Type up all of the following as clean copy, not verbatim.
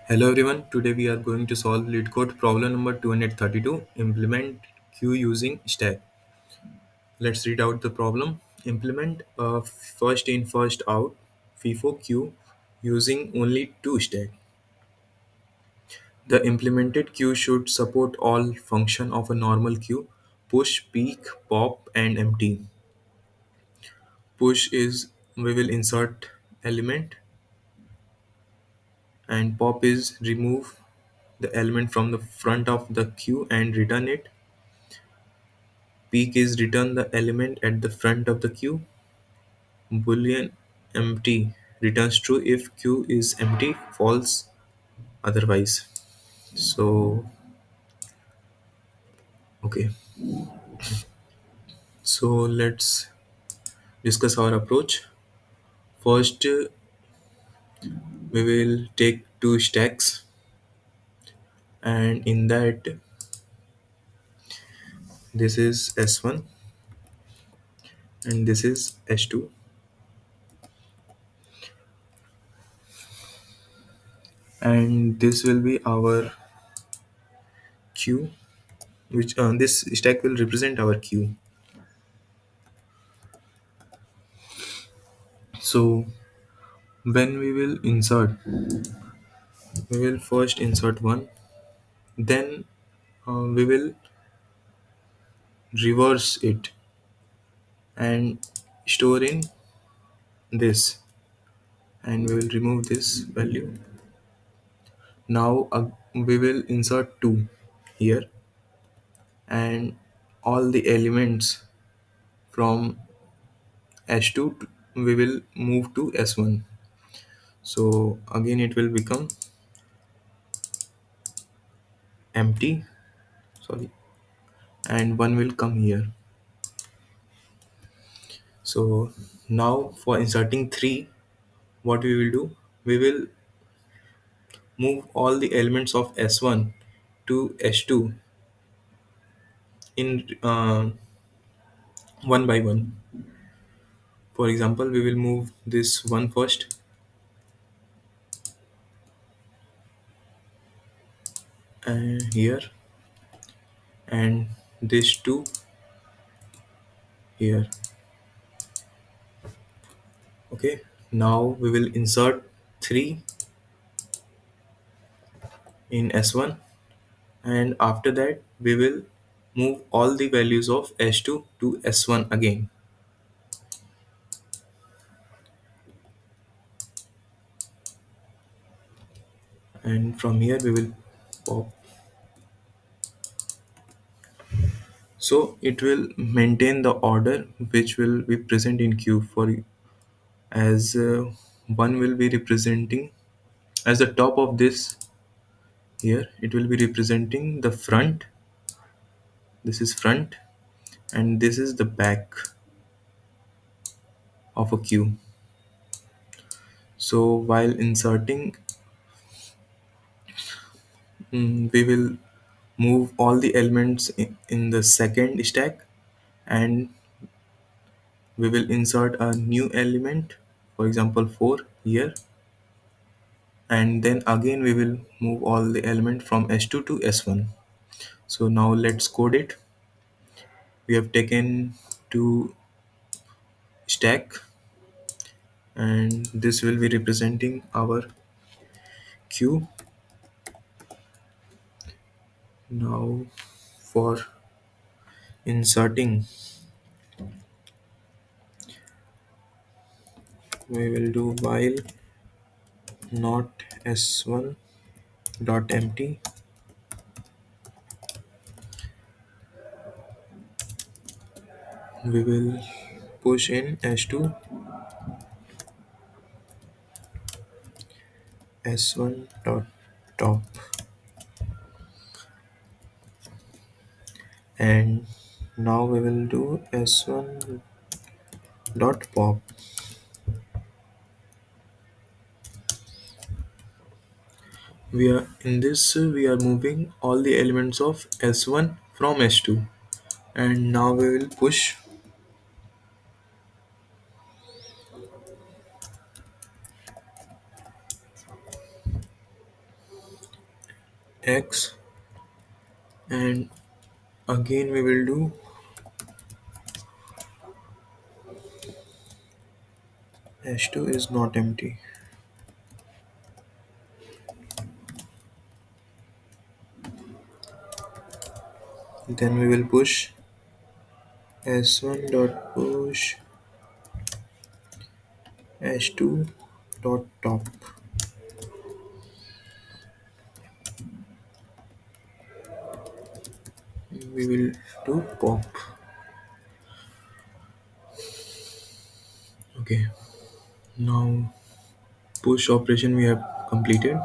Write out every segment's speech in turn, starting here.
Hello everyone, today we are going to solve lead code problem number 232, implement queue using stack. Let's read out the problem. Implement a first in first out FIFO queue using only two stack. The implemented queue should support all function of a normal queue: push, peek, pop and empty. Push is we will insert element, and pop is remove the element from the front of the queue and return it. Peek is return the element at the front of the queue. Boolean empty returns true if queue is empty, false otherwise. So okay, so let's discuss our approach. First, we will take two stacks, and in that, this is S1 and this is S2, and this will be our queue, which this stack will represent our queue. So when we will insert, we will first insert one, then we will reverse it and store in this, and we will remove this value. Now we will insert 2 here, and all the elements from S2 we will move to S1. So again it will become empty, sorry, and 1 will come here. So now for inserting 3, what we will do, we will move all the elements of S1 to S2 in one by one. For example, we will move this one first, and here, and this two here. Okay, now we will insert 3 in S1, and after that we will move all the values of S2 to S1 again, and from here we will pop. So it will maintain the order which will be present in queue for, as one will be representing as the top of this. Here it will be representing the front, this is front, and this is the back of a queue. So while inserting, we will move all the elements in the second stack, and we will insert a new element, for example 4 here, and then again we will move all the element from S2 to S1. So now let's code it. We have taken two stack, and this will be representing our queue. Now for inserting, we will do while not s1 dot empty, we will push in s2 s1 dot top, and now we will do s1 dot pop. We are in this, we are moving all the elements of s1 from s2, and now we will push. x, and again we will do h2 is not empty. Then we will push s1 dot push h2 dot top. We will do pop. Okay, now push operation we have completed.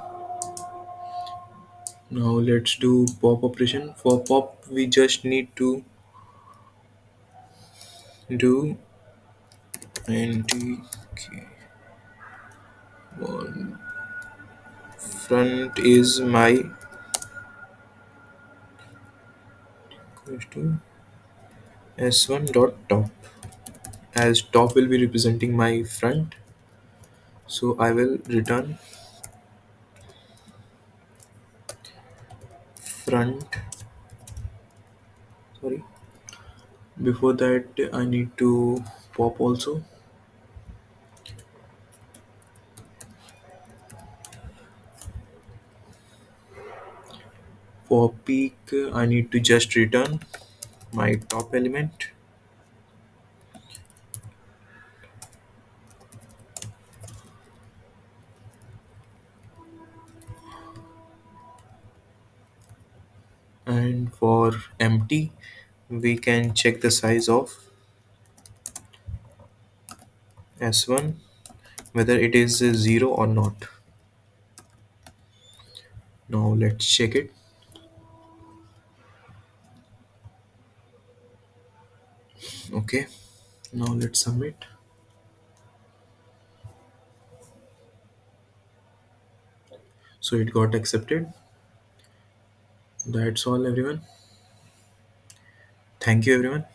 Now let's do pop operation. For pop we just need to do nt one front is my equals to s1 dot top, as top will be representing my front, so I will return front. Sorry, before that I need to pop also. For peak I need to just return my top element, and for empty we can check the size of s1 whether it is 0 or not. Now let's check it. Okay, now let's submit. So it got accepted. That's all, everyone. Thank you, everyone.